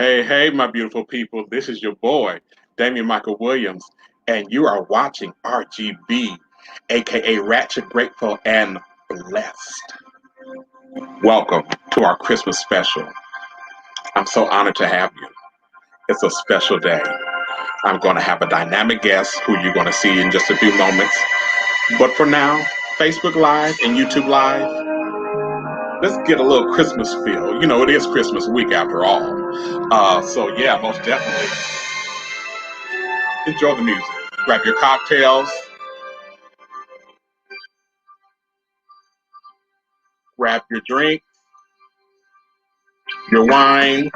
Hey, hey, my beautiful people. This is your boy, Damian Michael Williams, and you are watching RGB, aka Ratchet Grateful and Blessed. Welcome to our Christmas special. I'm so honored to have you. It's a special day. I'm going to have a dynamic guest who you're going to see in just a few moments. But for now, Facebook Live and YouTube Live, let's get a little Christmas feel. You know, it is Christmas week after all. So, yeah, most definitely enjoy the music. Grab your cocktails, grab your drink, your wine,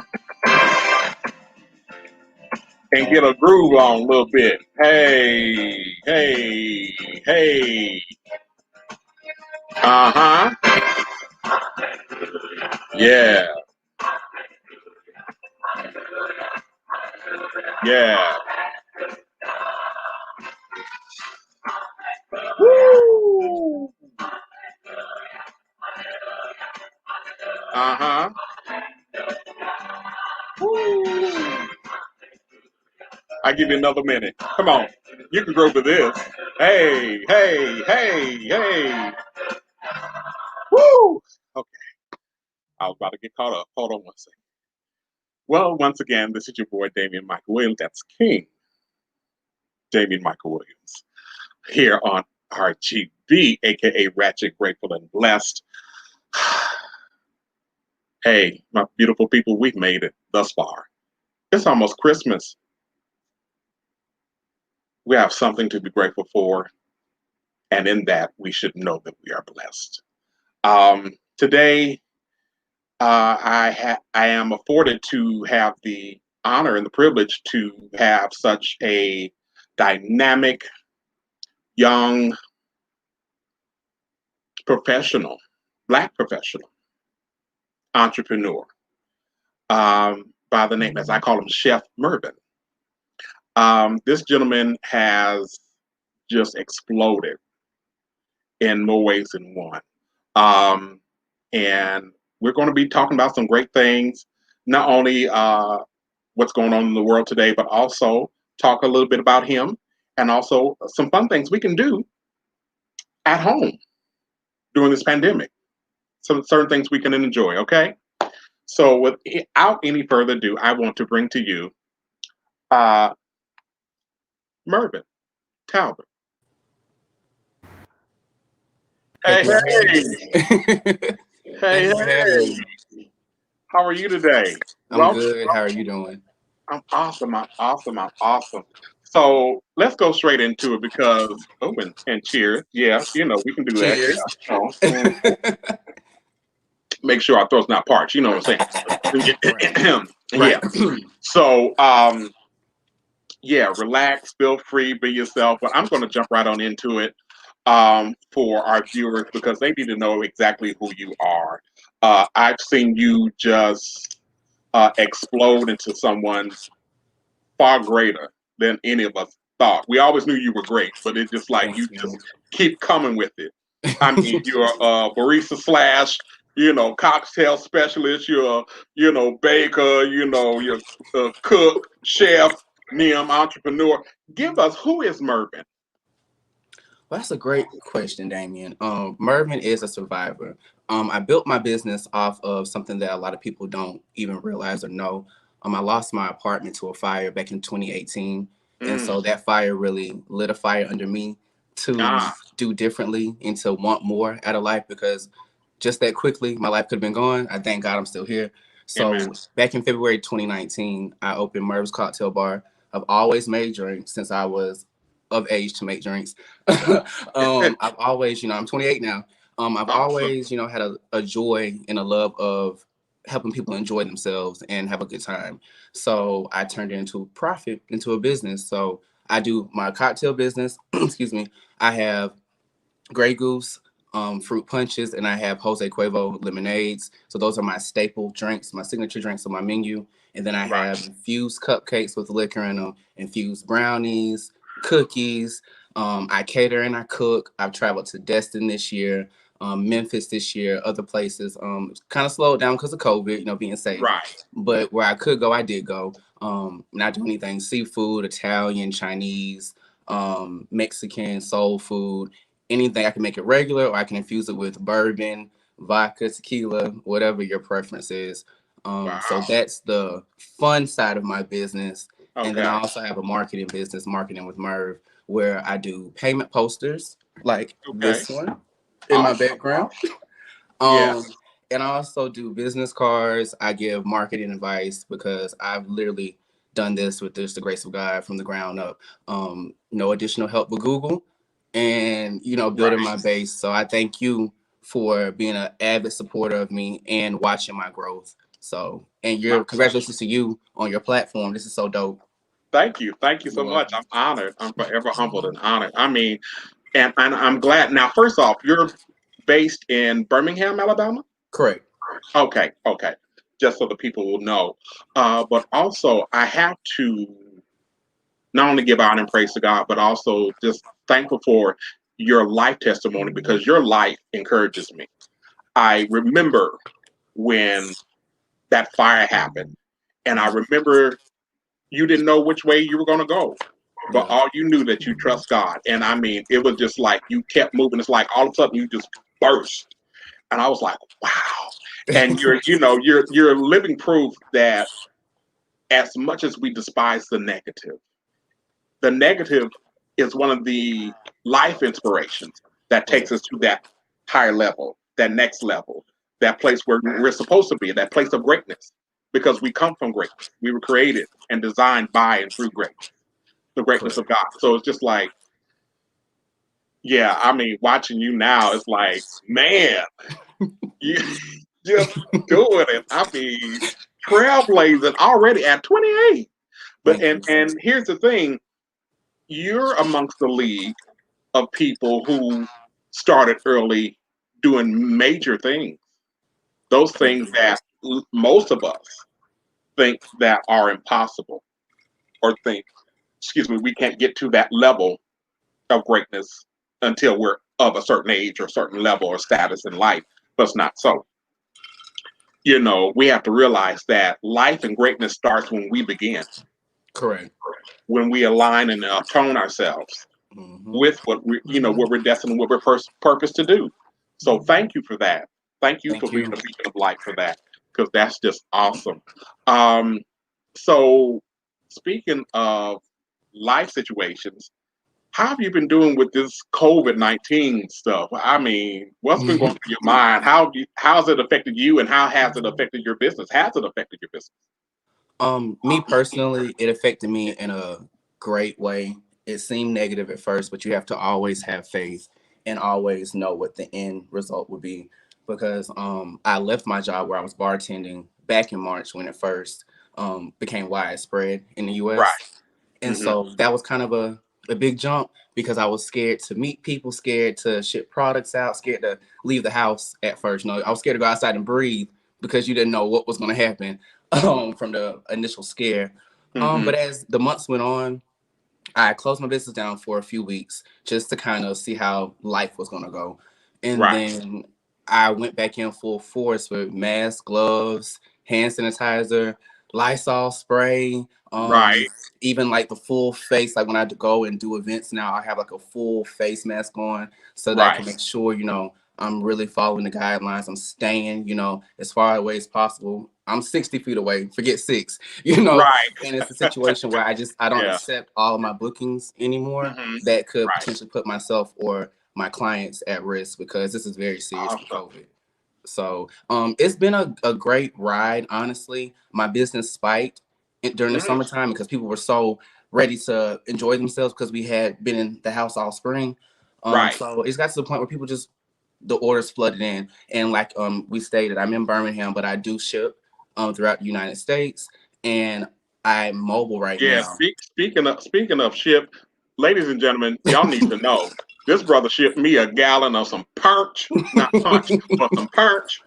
and get a groove on a little bit. Hey, hey, hey. Uh huh. Yeah, yeah. Woo. Uh huh. Woo. I give you another minute. Come on. You can groove to this. Hey, hey, hey, hey. Woo. Okay. I was about to get caught up. Hold on one second. Well, once again, this is your boy Damian Michael Williams. That's King Damian Michael Williams here on RGB, aka Ratchet Grateful and Blessed. Hey, my beautiful people, we've made it thus far. It's almost Christmas. We have something to be grateful for, and in that, we should know that we are blessed. Today, I am afforded to have the honor and the privilege to have such a dynamic, young professional, Black professional, entrepreneur, by the name, as I call him, Chef Mervin. This gentleman has just exploded in more ways than one. And we're going to be talking about some great things, not only what's going on in the world today, but also talk a little bit about him and also some fun things we can do at home during this pandemic. Some certain things we can enjoy, okay? So without any further ado, I want to bring to you uh, Mervin Talbot. Thank Hey, you for having hey, me. hey, Thank you for having hey. me. How are you today? I'm Well, good. How are you doing? I'm awesome. I'm awesome. I'm awesome. So let's go straight into it because, oh, and cheers. Yeah, you know, we can do that. Cheers. Yeah. Make sure our throat's not parched. You know what I'm Right. saying? Right. Yeah. So, yeah, relax, feel free, be yourself. But I'm going to jump right on into it for our viewers because they need to know exactly who you are. I've seen you just explode into someone far greater than any of us thought. We always knew you were great, but it's just like you Thank just you. keep coming with it. I mean, you're a barista slash, cocktail specialist. You're a, baker. You're a cook, chef, entrepreneur. Give us who is Mervin? Well, that's a great question, Damien. Mervin is a survivor. I built my business off of something that a lot of people don't even realize or know. I lost my apartment to a fire back in 2018. And Mm. so that fire really lit a fire under me to Ah, do differently and to want more out of life because just that quickly, my life could have been gone. I thank God I'm still here. amen. So back in February 2019, I opened Merv's Cocktail Bar. I've always made drinks since I was of age to make drinks. I've always, I'm 28 now. I've Awesome. always, had a joy and a love of helping people enjoy themselves and have a good time. So I turned it into profit, into a business. So I do my cocktail business. Excuse me. I have Grey Goose, fruit punches, and I have Jose Cuervo lemonades. So those are my staple drinks, my signature drinks on my menu. And then I Right. have infused cupcakes with liquor in them, infused brownies, cookies. I cater and I cook. I've traveled to Destin this year. Memphis this year, other places. Kind of slowed down because of COVID, being safe. Right. But where I could go, I did go. Not do anything seafood, Italian, Chinese, Mexican, soul food, anything. I can make it regular, or I can infuse it with bourbon, vodka, tequila, whatever your preference is. So Wow. that's the fun side of my business. And then I Okay. also have a marketing business, Marketing with Merv, where I do payment posters like Okay. this one in my Awesome. background. Yes. Um, and I also do business cards. I give marketing advice because I've literally done this with the grace of God from the ground up. No additional help with Google and, building Right. my base. So I thank you for being an avid supporter of me and watching my growth. So, and My your pleasure. congratulations to you on your platform. This is so dope. Thank you. Thank you You're so much. welcome. I'm honored. I'm forever humbled and honored. I mean, and I'm glad. Now, first off, you're based in Birmingham, Alabama? Correct. Okay, okay. Just so the people will know. But also, I have to not only give honor and praise to God, but also just thankful for your life testimony because your life encourages me. I remember when that fire happened, and I remember you didn't know which way you were going to go, but Yeah. all you knew that you trust God. And I mean, it was just like you kept moving. It's like all of a sudden you just burst, and I was like, wow. And you're living proof that as much as we despise the negative is one of the life inspirations that Yeah. takes us to that higher level, that next level, that place where we're supposed to be, that place of greatness, because we come from greatness. We were created and designed by and through greatness, the greatness Correct. of God. So it's just like, yeah, I mean, watching you now, it's like, man, you just doing it. I mean, trailblazing already at 28. But Thank and you. and here's the thing, you're amongst the league of people who started early doing major things. Those Thank things you. that most of us think that are impossible or think, excuse me, we can't get to that level of greatness until we're of a certain age or certain level or status in life. But it's not so. We have to realize that life and greatness starts when we begin, Correct. when we align and tone ourselves Hmm. with what we're destined, what we're purposed to do. So thank you for that. Thank you for Thank being you. a beacon of light for that, because that's just awesome. Um, so speaking of life situations, how have you been doing with this COVID-19 stuff? I mean, what's been going through your mind? How's it affected you, and how has it affected your business? Has it affected your business? Me personally, it affected me in a great way. It seemed negative at first, but you have to always have faith and always know what the end result would be. Because I left my job where I was bartending back in March when it first became widespread in the US. Right. And Hmm. so that was kind of a big jump because I was scared to meet people, scared to ship products out, scared to leave the house at first. I was scared to go outside and breathe because you didn't know what was going to happen from the initial scare. Hmm. But as the months went on, I closed my business down for a few weeks just to kind of see how life was going to go. And Right. then I went back in full force with masks, gloves, hand sanitizer, Lysol spray, Right. even like the full face. Like when I go and do events now, I have like a full face mask on so that I can Right. make sure, I'm really following the guidelines. I'm staying, as far away as possible. I'm 60 feet away, forget six, Right. and it's a situation where I don't Yeah. accept all of my bookings anymore Hmm. that could Right. potentially put myself or my clients at risk because this is very serious with Awesome. COVID. So it's been a great ride, honestly. My business spiked during the Mm. summertime because people were so ready to enjoy themselves because we had been in the house all spring. Right. So it's got to the point where people just the orders flooded in. And like we stated, I'm in Birmingham, but I do ship throughout the United States, and I'm mobile right Yeah. now. Speaking of ship, ladies and gentlemen, y'all need to know this brother shipped me a gallon of some perch, not punch, but some perch.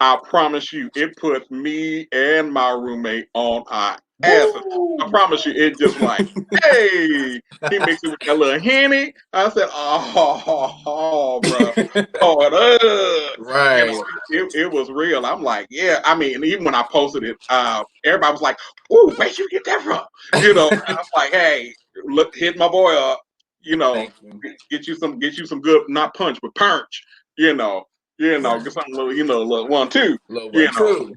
I promise you, it put me and my roommate on a ass. I Woo! promise you, it just like, hey, he mixed it with that little Henny. I said, bro. Oh, you know, Right. it was real. I'm like, yeah. I mean, and even when I posted it, everybody was like, "Ooh, where'd you get that from?" You know, I was like, "Hey, look, hit my boy up. You know, Thank you. get you some good, not punch, but punch. You know, get something little, little 1, 2. Little You one, know, too.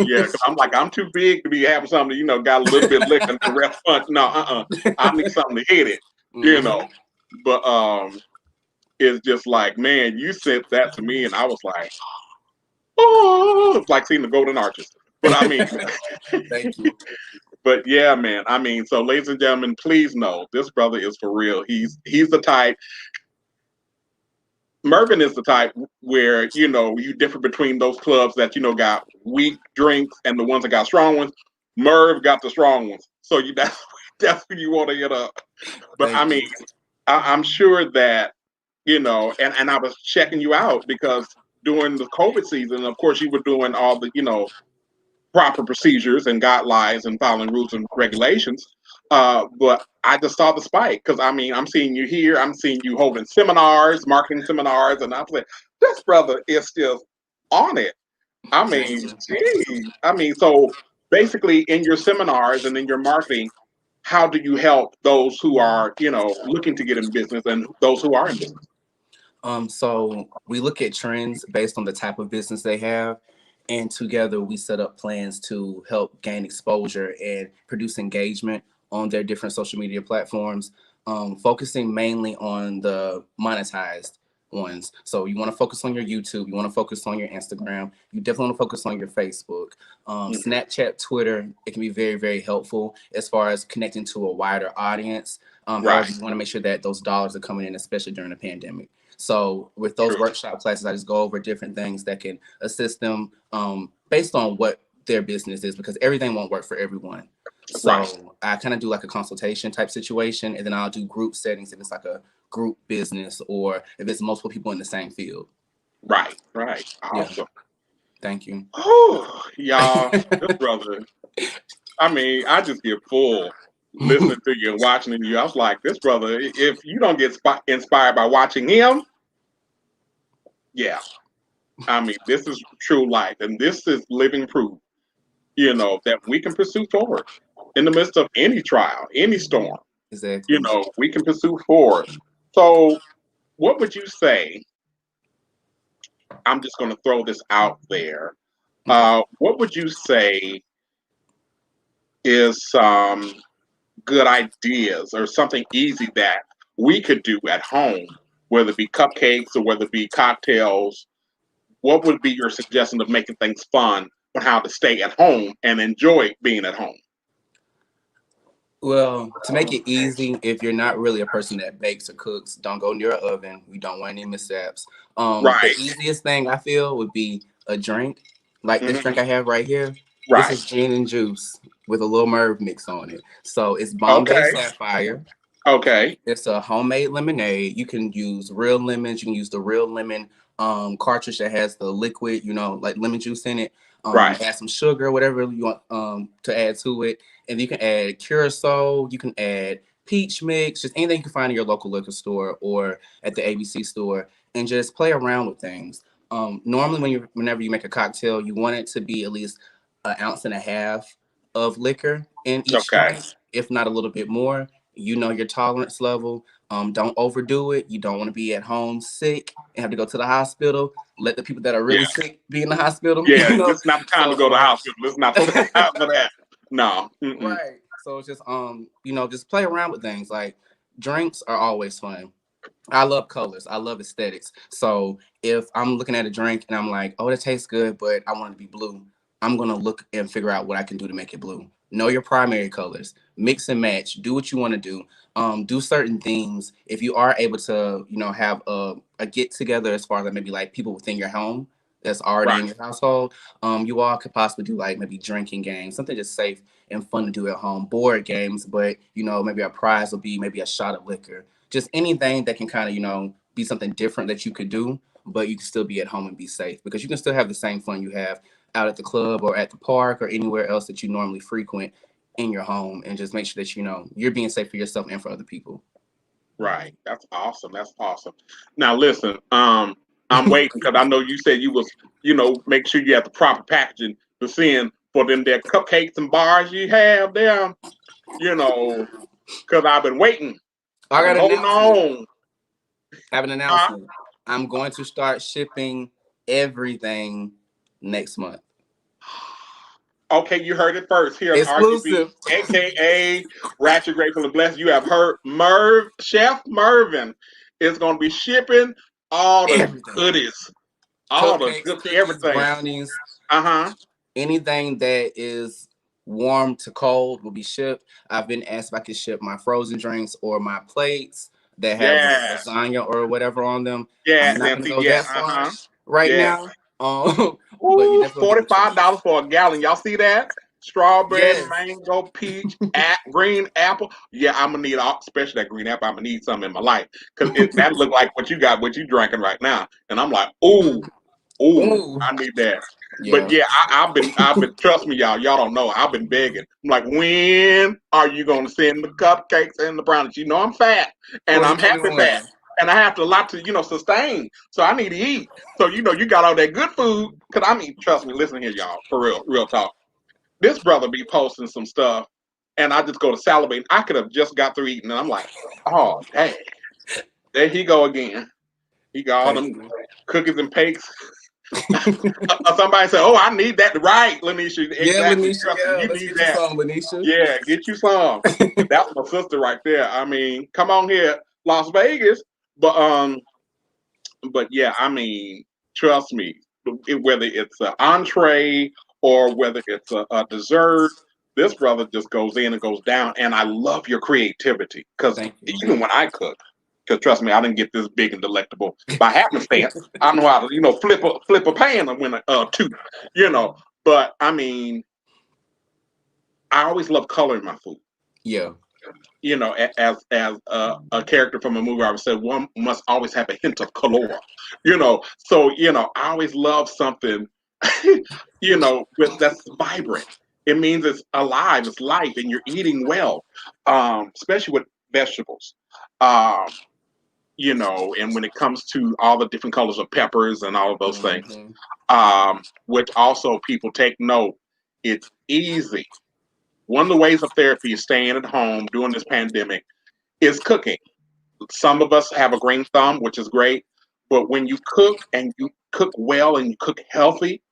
yeah, because I'm like, I'm too big to be having something, got a little bit of liquor and the rest punch. No, I need something to hit it. You know, Hmm. but it's just like, man, you sent that to me, and I was like, oh, it's like seeing the Golden Arches. But I mean, Thank you. but yeah, man. I mean, so ladies and gentlemen, please know this brother is for real. He's the type. Mervin is the type where you differ between those clubs that got weak drinks and the ones that got strong ones. Merv got the strong ones, so that's who you want to hit up. But I Thank mean, you. I'm sure that and I was checking you out because during the COVID season, of course, you were doing all the proper procedures and guidelines and following rules and regulations. But I just saw the spike because I mean, I'm seeing you here, I'm seeing you holding seminars, marketing seminars, and I'm like, this brother is still on it. I Thank mean, you. geez. I mean, so basically, in your seminars and in your marketing, how do you help those who are, looking to get in business and those who are in business? So we look at trends based on the type of business they have, and together we set up plans to help gain exposure and produce engagement on their different social media platforms, focusing mainly on the monetized ones. So you want to focus on your YouTube, you want to focus on your Instagram, you definitely want to focus on your Facebook, Mhm. Snapchat, Twitter. It can be very, very helpful as far as connecting to a wider audience. However, Right. you want to make sure that those dollars are coming in, especially during the pandemic. So with those True. workshop classes, I just go over different things that can assist them based on what their business is, because everything won't work for everyone. Right. So I kind of do like a consultation type situation, and then I'll do group settings if it's like a group business or if it's multiple people in the same field. Right. Right. Yeah, Awesome. thank you. Oh, y'all, this brother. I mean, I just get full listening to you and watching you. I was like, this brother. If you don't get inspired by watching him, yeah. I mean, this is true life, and this is living proof. That we can pursue forward in the midst of any trial, any storm. Exactly. We can pursue forward. So, what would you say? I'm just going to throw this out there. Okay. What would you say is some good ideas or something easy that we could do at home, whether it be cupcakes or whether it be cocktails? What would be your suggestion of making things fun on how to stay at home and enjoy being at home? Well, to make it easy, if you're not really a person that bakes or cooks, don't go near an oven. We don't want any mishaps. The Right. easiest thing I feel would be a drink, like this Hmm. drink I have right here. This Right. is gin and juice with a little Merv mix on it. So it's Bombay Okay. Sapphire. Okay. It's a homemade lemonade. You can use real lemons. You can use the real lemon cartridge that has the liquid, like lemon juice in it. Right. Add some sugar, whatever you want to add to it, and you can add curacao. You can add peach mix, just anything you can find in your local liquor store or at the ABC store, and just play around with things. Normally, whenever you make a cocktail, you want it to be at least an ounce and a half of liquor in each Okay. drink, if not a little bit more. You know your tolerance level. Don't overdo it. You don't want to be at home sick and have to go to the hospital. Let the people that are Yeah. really sick be in the hospital. Yeah. This is not the time to So go to the hospital. This is not the time for that. No. Mm-mm. right. So it's just just play around with things. Like drinks are always fun. I love colors. I love aesthetics. So if I'm looking at a drink and I'm like, oh, that tastes good, but I want it to be blue, I'm gonna look and figure out what I can do to make it blue. Know your primary colors. Mix and match. Do what you want to do. Do certain themes. If you are able to, have a get together as far as like maybe like people within your home that's already Right. in your household, you all could possibly do like maybe drinking games, something just safe and fun to do at home. Board games, but maybe a prize will be maybe a shot of liquor, just anything that can kind of be something different that you could do, but you can still be at home and be safe, because you can still have the same fun you have out at the club or at the park or anywhere else that you normally frequent. in your home, and just make sure that you're being safe for yourself and for other people. Right. That's awesome. That's awesome. Now listen, I'm waiting because I know you said you was, make sure you have the proper packaging to send for them there cupcakes and bars you have there, because I've been waiting. I I've been got an holding announcement. on. I have an Huh? announcement. I'm going to start shipping everything next month. Okay, you heard it first here on RGB, Exclusive. aka Ratchet Grateful and Blessed. You have heard Merv, Chef Mervin is going to be shipping all the Everything. goodies, all the Cupcakes, good cookies, everything. brownies. Uh-huh. Anything that is warm to cold will be shipped. I've been asked if I could ship my frozen drinks or my plates that have Yes. lasagna or whatever on them. Yeah, I'm not going to Nancy. go Yeah. that far Uh-huh. right Yeah. now. But you Ooh, definitely get the treat. $45 for a gallon. Y'all see that? Strawberry, Yes. mango, peach, green apple. Yeah, I'm gonna need all, especially that green apple. I'm gonna need something in my life because that look like what you got, what you drinking right now. And I'm like, ooh, ooh, Ooh. I need that. But Yeah. yeah, I've been. Trust me, y'all don't know. I've been begging. I'm like, when are you gonna send the cupcakes and the brownies? You know I'm fat, and I'm happy fat, 2021. and I have to a lot to sustain. So I need to eat. So you got all that good food. Cause I mean, trust me. Listen here, y'all. For real talk. This brother be posting some stuff, and I just go to salivate. I could have just got through eating, and I'm like, oh dang, there he go again. He got all Thank them you. cookies and cakes. Somebody said, "Oh, I need that." Right, Lanisha, Yeah, exactly. Lanisha. Trust me, Yeah, you let's need get you that. some, Lanisha. Yeah, get you some. That's my sister right there. I mean, come on here, Las Vegas. But yeah, I mean, trust me, whether it's an entree or whether it's a dessert, this brother just goes in and goes down. And I love your creativity because Thank you. even when I cook, because trust me, I didn't get this big and delectable by happenstance. I know how to, flip a pan and win a two, you know. But I mean, I always love coloring my food. Yeah. As a character from a movie, I would say one must always have a hint of color. So I always love something, with that's vibrant. It means it's alive, it's life, and you're eating well, especially with vegetables. Um, and when it comes to all the different colors of peppers and all of those things, Mm-hmm. which also people take note, it's easy. One of the ways of therapy is staying at home during this pandemic is cooking. Some of us have a green thumb, which is great, but when you cook and you cook well and you cook healthy,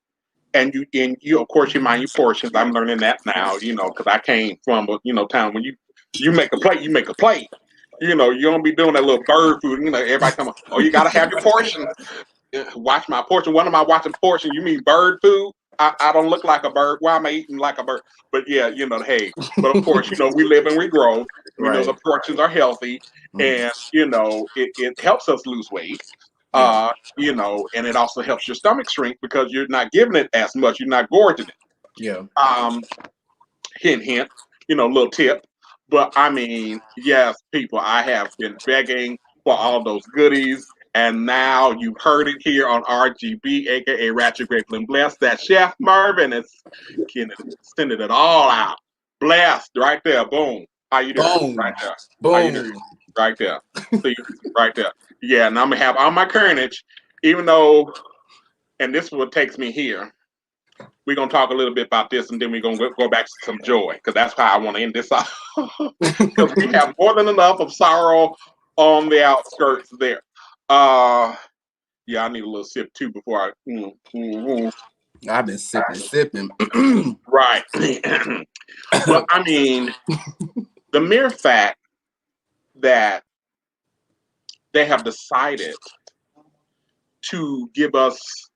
and you of course you mind your portions. I'm learning that now, because I came from a town when you make a plate, you make a plate. You don't be doing that little bird food. Everybody come, oh, you gotta have your portion. Watch my portion. What am I watching portion? You mean bird food? I don't look like a bird. Why am I eating like a bird? But yeah, hey. But of course, we live and we grow. Right. The portions are healthy, Mhm. and it helps us lose weight. Yeah. And it also helps your stomach shrink because you're not giving it as much. You're not gorging it. Yeah. Um, hint, hint. Little tip. But I mean, yes, people, I have been begging for all those goodies. And now you've heard it here on RGB, aka Ratchet Grateful and Blessed. That Chef Mervin is sending it all out. Blessed, right there. Boom. How you doing? Right Boom. there. How you doing? Boom. Right there. See, right there. Yeah, and I'm gonna have all my carnage, even though, and this is what takes me here. We're gonna talk a little bit about this, and then we're gonna go back to some joy, because that's how I want to end this off. Because we have more than enough of sorrow on the outskirts there. Uh, yeah, I need a little sip too before I. I've been sipping. Right. But I mean, the mere fact that they have decided to give us.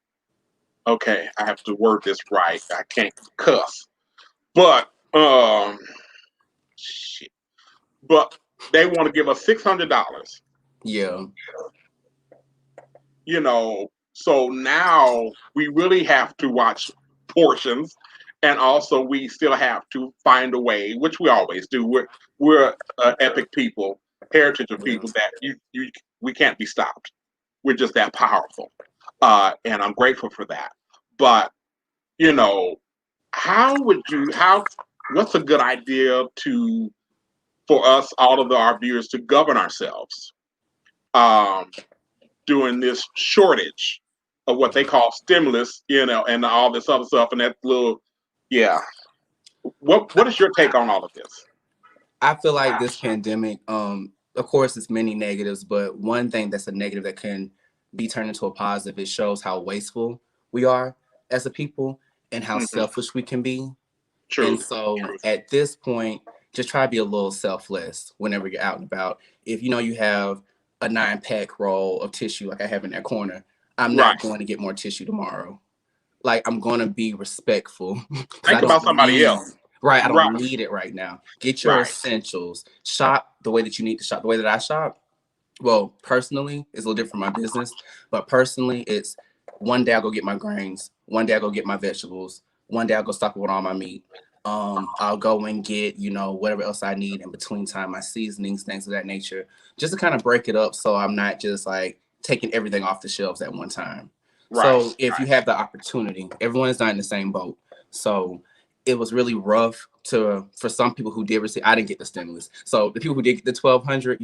Okay, I have to word this right. I can't cuss, but shit. But they want to give us $600. Yeah. So now we really have to watch portions, and also we still have to find a way, which we always do. We're epic people, heritage of Yeah. people that we can't be stopped. We're just that powerful, and I'm grateful for that. But you know, how would you how what's a good idea to for us, all of our viewers, to govern ourselves um, during this shortage of what they call stimulus, and all this other stuff, and that little, yeah. What is your take on all of this? I feel like this pandemic, of course, it's many negatives, but one thing that's a negative that can be turned into a positive, it shows how wasteful we are as a people and how Hmm. selfish we can be. And True. so True. at this point, just try to be a little selfless whenever you're out and about. If you know you have a 9-pack roll of tissue like I have in that corner, I'm Right. not going to get more tissue tomorrow. Like I'm going to be respectful because I Think about don't somebody need, else. right, I Right. don't need it right now. Get your Right. essentials. Shop the way that you need to shop. The way that I shop, well, personally, it's a little different from my business, but personally, it's one day I'll go get my grains, one day I'll go get my vegetables, one day I'll go stock up with all my meat. I'll go and get, whatever else I need in between time, my seasonings, things of that nature, just to kind of break it up so I'm not just like taking everything off the shelves at one time. Right. So if you have the opportunity, everyone is not in the same boat. So it was really rough for some people who did receive. I didn't get the stimulus. So the people who did get the 1,200,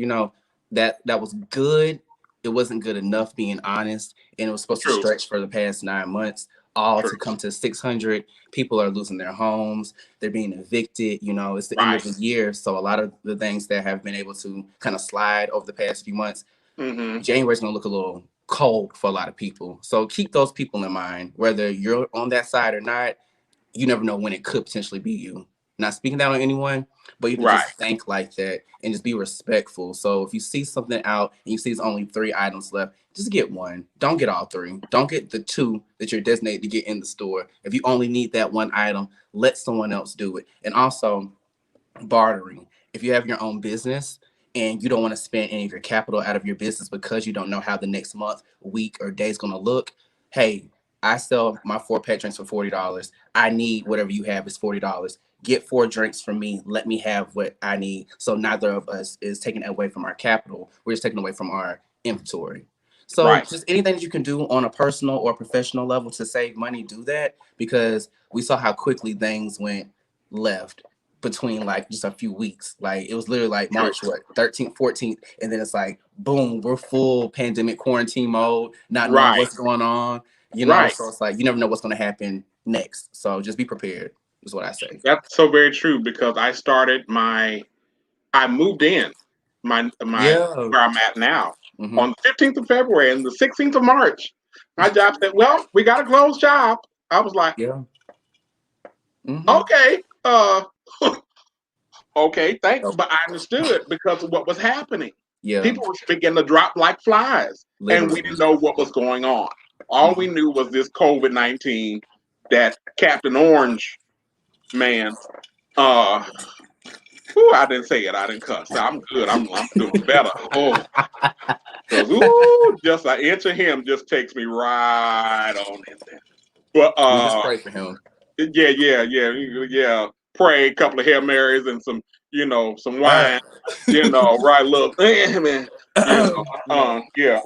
that was good. It wasn't good enough, being honest, and it was supposed to True. stretch for the past 9 months, all True. to come to 600. People are losing their homes. They're being evicted. It's the end of Right. the year, so a lot of the things that have been able to kind of slide over the past few months, Hmm. January's gonna look a little cold for a lot of people. So keep those people in mind, whether you're on that side or not. You never know when it could potentially be you. Not speaking down on anyone, but you can Right. just think like that and just be respectful. So if you see something out and you see there's only 3 items left, just get one. Don't get all three. Don't get the two that you're designated to get in the store. If you only need that one item, let someone else do it. And also, bartering. If you have your own business and you don't want to spend any of your capital out of your business because you don't know how the next month, week, or day is going to look, hey, I sell my 4-pack drinks for $40. I need whatever you have is $40. Get 4 drinks from me. Let me have what I need. So neither of us is taking away from our capital. We're just taking away from our inventory. So Right. just anything that you can do on a personal or professional level to save money, do that, because we saw how quickly things went left between like just a few weeks. Like it was literally like True. March, what, 13th, 14th, and then it's like boom, we're full pandemic quarantine mode, not knowing Right. what's going on. Right. So it's like you never know what's going to happen next. So just be prepared, is what I say. That's so very true because I moved in my Yeah. where I'm at now Hmm. on the 15th of February, and the 16th of March. My job said, "Well, we got to close shop." I was like, Yeah. Hmm. "Okay, okay, thanks," but I understood because of what was happening. Yeah. People were beginning to drop like flies, and we Literally. didn't know what was going on. All we Hmm. knew was this COVID-19, that Captain Orange man. Uh, Ooh, I didn't say it. I didn't cuss. I'm good. I'm doing better. Oh, because just an inch of him just takes me right on in there. But We just pray for him. yeah. Pray a couple of Hail Marys and some Uh, wine. Right? Look, man. Yeah.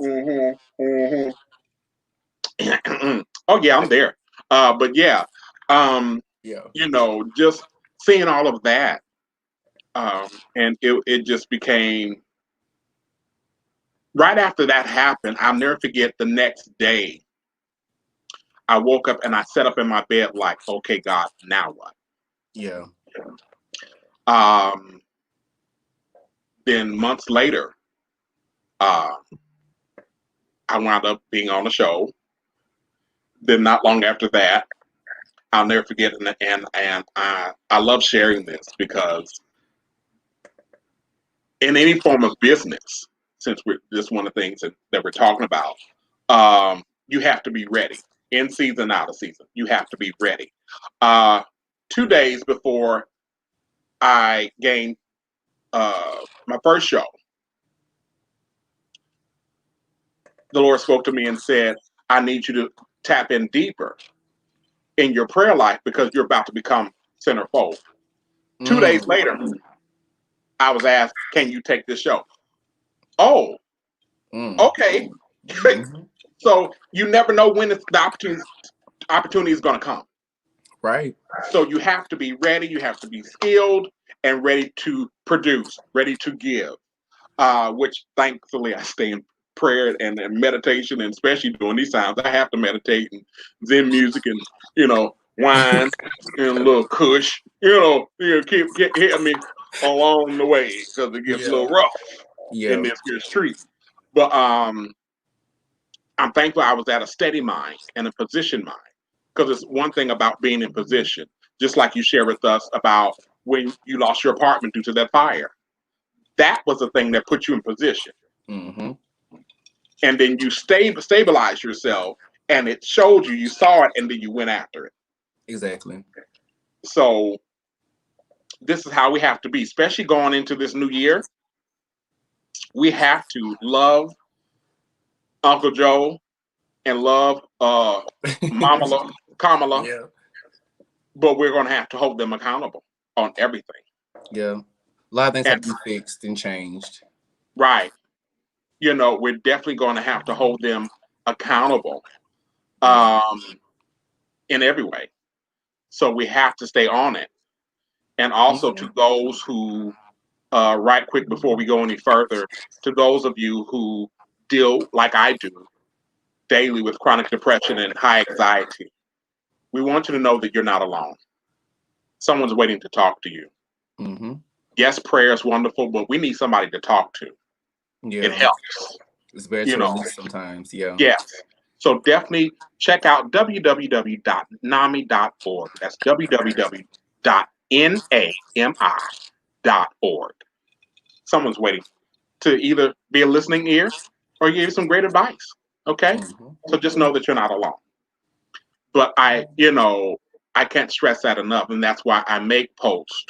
Oh yeah, I'm there. But yeah. Um, yeah. just seeing all of that. And it just became right after that happened. I'll never forget the next day. I woke up and I sat up in my bed like, okay, God, now what? Yeah. Um, then months later, uh, I wound up being on the show. Then not long after that, I'll never forget, and I love sharing this because in any form of business, since we're this is one of the things that we're talking about, you have to be ready in season, out of season. You have to be ready. Uh, 2 days before I gained my first show, the Lord spoke to me and said, I need you to tap in deeper in your prayer life because you're about to become centerfold. 2 days Mm. later, I was asked, can you take this show? Oh, Mm. okay. Hmm. So you never know when the opportunity is going to come. Right. So you have to be ready, you have to be skilled and ready to produce, ready to give. Which thankfully I stay in prayer and meditation, and especially during these times, I have to meditate and Zen music and wine and a little Kush, keep hit me along the way because it gets a Yeah. little rough in Yeah. this here street. But I'm thankful I was at a steady mind and a position mind, because it's one thing about being in position, just like you share with us about when you lost your apartment due to that fire. That was the thing that put you in position, Mm-hmm. and then you stabilize yourself, and it showed you, you saw it, and then you went after it. Exactly. So this is how we have to be, especially going into this new year. We have to love Uncle Joe and love Kamala, Yeah. but we're going to have to hold them accountable on everything. Yeah. A lot of things have And to be fixed and changed. right, we're definitely going to have to hold them accountable, Yeah. um, in every way. So we have to stay on it. And also Mhm. to those who, right quick before we go any further, to those of you who deal like I do daily with chronic depression and high anxiety, we want you to know that you're not alone. Someone's waiting to talk to you. Mm-hmm. Yes, prayer is wonderful, but we need somebody to talk to. It Yeah. helps, It's better you to know. release sometimes. Yeah. Yes. So definitely check out www.nami.org. That's www.nami.org. Someone's waiting to either be a listening ear or give you some great advice. Okay? Mm-hmm. So just know that you're not alone. But I can't stress that enough. And that's why I make posts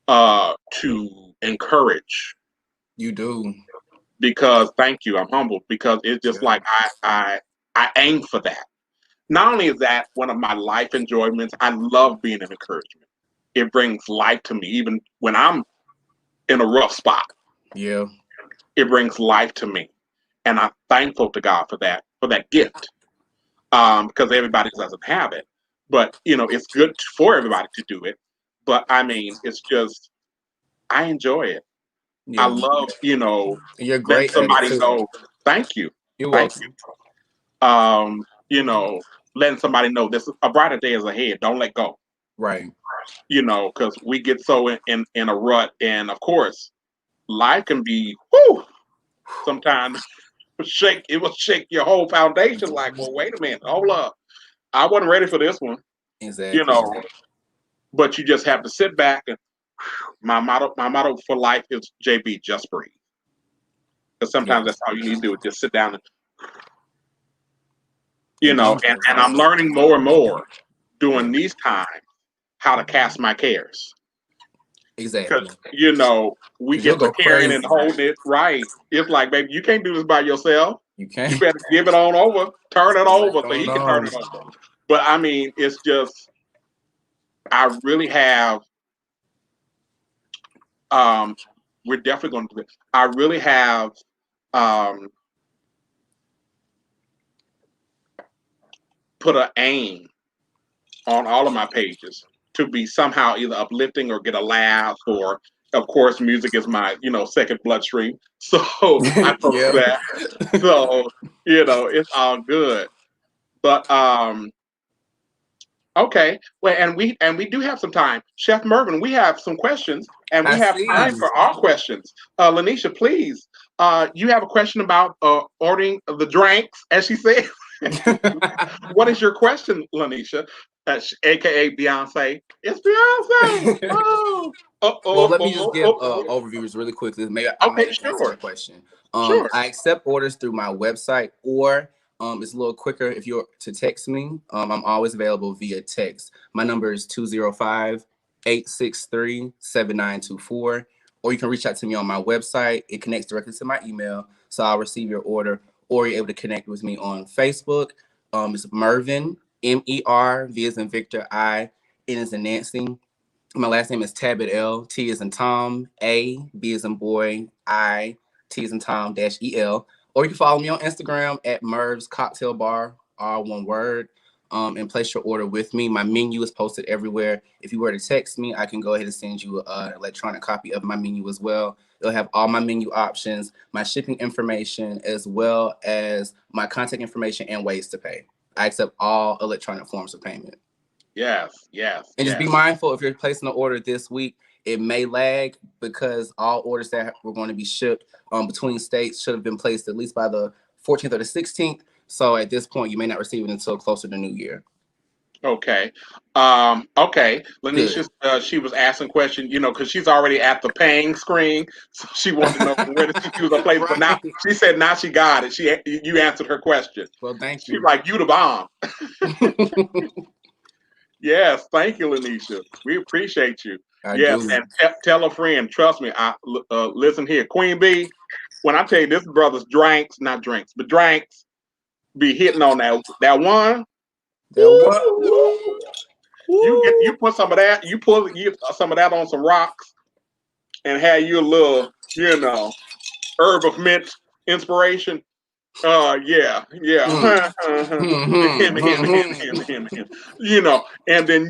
to encourage, You do. because thank you, I'm humbled, because it's just Yeah. like I aim for that. Not only is that one of my life enjoyments, I love being an encouragement. It brings life to me, even when I'm in a rough spot. Yeah. It brings life to me, and I'm thankful to God for that gift. Because everybody doesn't have it, but it's good for everybody to do it. But I mean, it's just I enjoy it. I Yeah. love You're letting great at it somebody too. know. Thank you, You're thank welcome. you. Letting somebody know this a brighter day is ahead. Don't let go. Right. Because we get so in a rut, and of course, life can be whoo. Sometimes shake it will shake your whole foundation. Like, well, wait a minute, hold up, I wasn't ready for this one. You Exactly. know, but you just have to sit back and my motto for life is JB, just breathe. Because Yeah. sometimes that's all you need to do is just sit down and And breathe and sometimes. I'm learning more and more during these times how to cast my cares. Because Exactly. we Because you'll get to go carrying and crazy. holding it right. It's like, baby, you can't do this by yourself. You You can't. better give it on over, turn it What's over so going he can turn on? it over. But I mean, it's just I really have um we're definitely going to do it. I really have um put an aim on all of my pages to be somehow either uplifting or get a laugh, or of course music is my second bloodstream, so I post Yeah. that. So it's all good. But okay, well, and we do have some time, Chef Mervin. We have some questions, and we I have time see. for our questions. Lanisha, please, you have a question about ordering the drinks, as she said. What is your question, Lanisha? AKA Beyonce. It's Beyonce. Oh, Well, oh, let me oh, just oh, give oh, oh. overviews really quickly. Maybe I Okay, may answer sure, your question. sure. I accept orders through my website, or it's a little quicker if you're to text me. I'm always available via text. My number is 205-863-7924, or you can reach out to me on my website. It connects directly to my email, so I'll receive your order, or you're able to connect with me on Facebook. It's Mervin, MER, V as in Victor, N as in Nancy. My last name is Tabit L. T is in Tom. A. B is in boy. I. T is in Tom -EL. Or you can follow me on Instagram at Merv's Cocktail Bar, all one word. and place your order with me. My menu is posted everywhere. If you were to text me, I can go ahead and send you an electronic copy of my menu as well. It'll have all my menu options, my shipping information, as well as my contact information and ways to pay. I accept all electronic forms of payment. Yes. And just be mindful, if you're placing an order this week, it may lag because all orders that were going to be shipped between states should have been placed at least by the 14th or the 16th. So at this point, you may not receive it until closer to New Year. Okay. Okay. Lanisha, she was asking questions, because she's already at the paying screen, so she wanted to know where to choose a place. But now she said now she got it. You answered her question. Well, thank you. She's like, you the bomb. Yes, thank you, Lanisha. We appreciate you. Yes, and tell a friend. Trust me. Listen here, Queen Bee. When I tell you this brother's drinks, not drinks, but drinks, be hitting on that one. You put some of that. You some of that on some rocks, and have you a little, herb of mint inspiration. Yeah. Him. And then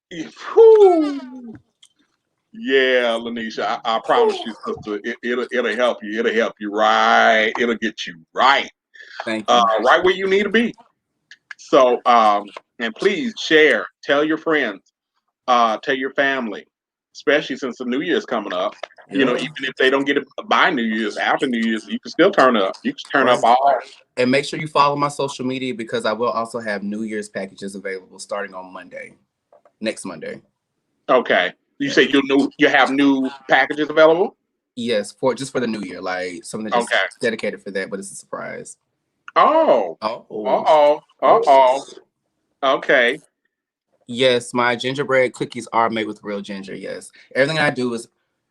Whew. Yeah, Lanisha, I promise you, sister, it'll help you. It'll help you right. It'll get you right. Thank you. Right where you need to be. So, and please share, tell your friends, tell your family, especially since the New Year's coming up. Even if they don't get it by New Year's, after New Year's, you can still turn up. You can turn up all. And make sure you follow my social media because I will also have New Year's packages available starting on next Monday. Okay. You say you have new packages available? Yes, just for the New Year, like something just dedicated for that, but it's a surprise. Oh. Okay. Yes, my gingerbread cookies are made with real ginger. Yes, everything I do is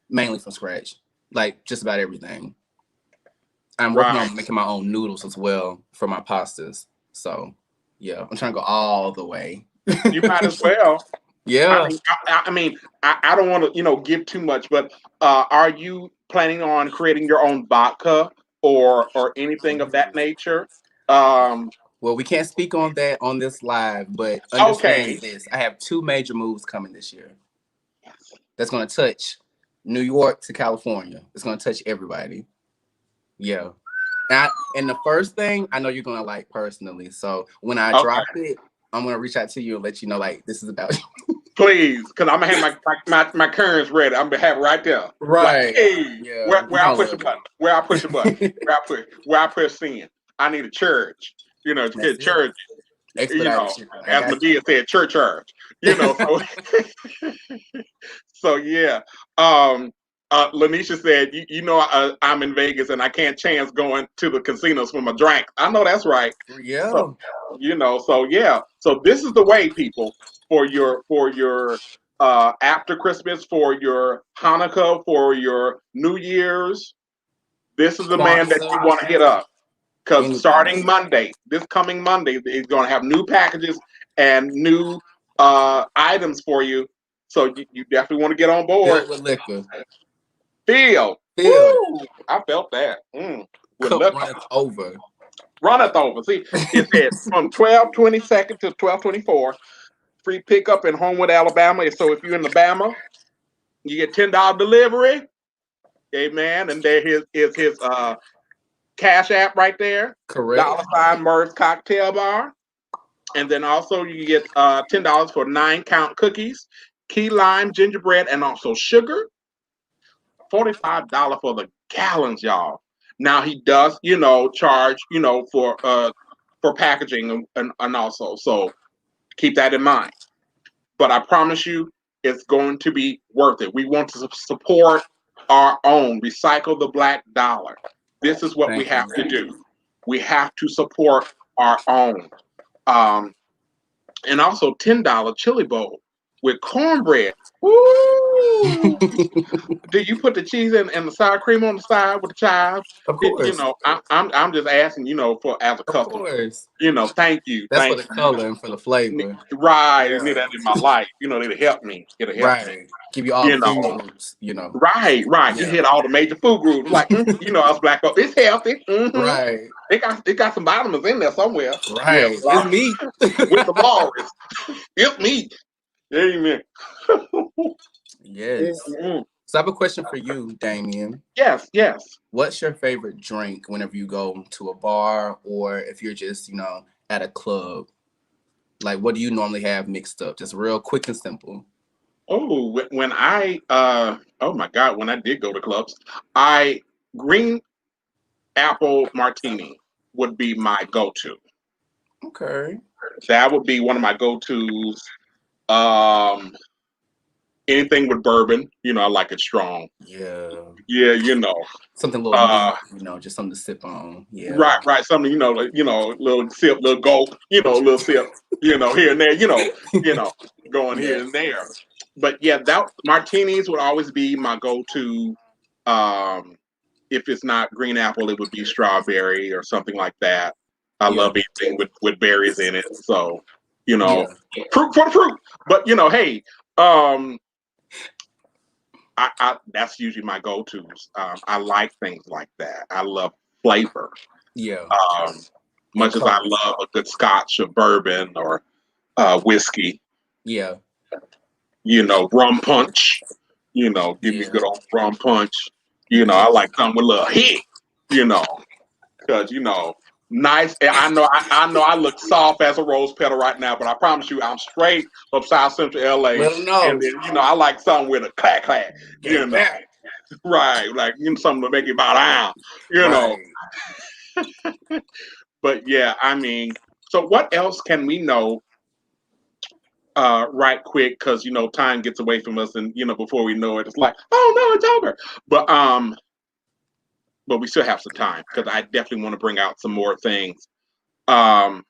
mainly from scratch, like just about everything. I'm working on making my own noodles as well for my pastas. So, yeah, I'm trying to go all the way. You might as well. Yeah. I don't want to, give too much, but are you planning on creating your own vodka or anything of that nature? Well, we can't speak on that on this live, but understand this. I have 2 major moves coming this year. That's going to touch New York to California. It's going to touch everybody. Yeah. And the first thing I know you're going to like personally. So when I drop it, I'm going to reach out to you and let you know, like, this is about you. Please, because I'm going to have my currents ready. I'm going to have it right there. Right. Like, hey, where I push a button. Where I push a button. Where I press send. I need a church. To get church. As Medea said, church. So, so yeah. Lanisha said, I'm in Vegas and I can't chance going to the casinos for my drink. I know that's right. Yeah. So, So this is the way, people, for your after Christmas, for your Hanukkah, for your New Year's. This is the man that you want to hit up. Because starting Monday, this coming Monday, he's going to have new packages and new items for you. So you definitely want to get on board. Filled with liquor. Feel. I felt that. Runneth over. Runneth over. See, it says from 12/22 to 12/24, free pickup in Homewood, Alabama. So if you're in Alabama, you get $10 delivery. Amen. And there is his Cash App right there. Correct. $ Merv Cocktail Bar. And then also you get $10 for 9-count cookies, key lime gingerbread, and also sugar. $45 for the gallons, y'all. Now he does, charge, for packaging and also. So keep that in mind. But I promise you, it's going to be worth it. We want to support our own. Recycle the black dollar. This is what we have to do. We have to support our own. And also $10 chili bowl with cornbread. Ooh. Do you put the cheese in and the sour cream on the side with the chives? Of You course. know, I'm just asking, for as a Of customer. course. Thank you, That's for thank the you. color and for the flavor. Right, you need Yeah. that in my life. It'll help me. It'll help me. Right. Give you all the You food know, groups. right. You Yeah. hit all the major food groups. Like, us black folks, it's healthy. Right. It got some vitamins in there somewhere. Yeah, Right. It's meat. with the walrus. It's meat. Amen. Yes. Mhm. So I have a question for you, Damien. Yes, yes. What's your favorite drink whenever you go to a bar or if you're just, at a club? Like, what do you normally have mixed up? Just real quick and simple. Oh, when oh my God, when I did go to clubs, I green apple martini would be my go-to. Okay. That would be one of my go-tos. Um, Anything with bourbon, I like it strong. Yeah. Yeah, Something a little uh, neat, just something to sip on. Yeah. right, right, something, like, little sip, little gulp, little sip, here and there, going here and Yes. there. But yeah, that martinis would always be my go-to. Um, if it's not green apple, it would be strawberry or something like that. I Yeah. love anything with berries in it. So, Yeah. fruit for the fruit. But hey, um, I that's usually my go-tos. I like things like that. I love flavor. Yeah. Um, And much as I colors. love a good scotch or bourbon or whiskey, Yeah. rum punch. Give me a Yeah. good old rum punch. I Yes. like something with a little hit. You know, because nice. I know I look soft as a rose petal right now, but I promise you, I'm straight from South Central LA, Let them know. and then I like something with a clack clack. Get it back. Right, like something to make you bow down. You know, Right. but yeah, I mean, so what else can we know? Right quick, because time gets away from us, and before we know it, it's like, oh no, it's over. But we still have some time because I definitely want to bring out some more things. Um,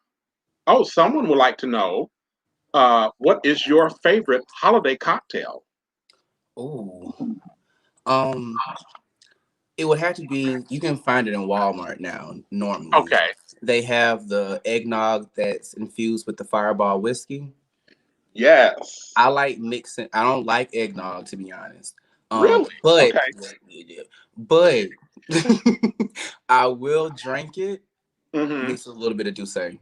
oh, someone would like to know, what is your favorite holiday cocktail? Ooh. Um, it would have to be, you can find it in Walmart now, normally. Okay. They have the eggnog that's infused with the Fireball whiskey. Yes. I like mixing. I don't like eggnog, to be honest. Really? But Okay. but I will drink it, Hmm. mix a little bit of Douce, and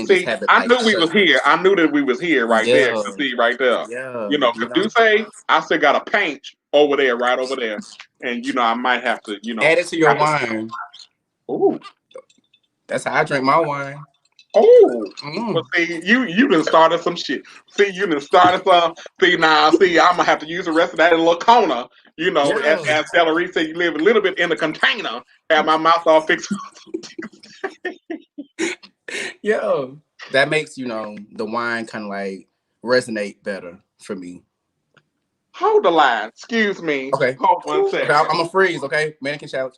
just See, have it I like knew we was chug. here. I knew that we was here right there. Yeah, See, right there. yeah, Because do say I still got a paint over there, right over there, and I might have to, add it to your wine. Ooh. That's how I drink my wine. Oh, well, Mm. see, you done started some shit. See, you done started some. See, now, I'm gonna have to use the rest of that in a little corner. Yeah, As Delarice said, you live a little bit in the container. Have my mouth all fixed. yeah. That makes the wine kind of like resonate better for me. Hold the line. Excuse me. Okay. Hold one Okay, second. I'm gonna freeze. Okay, mannequin challenge.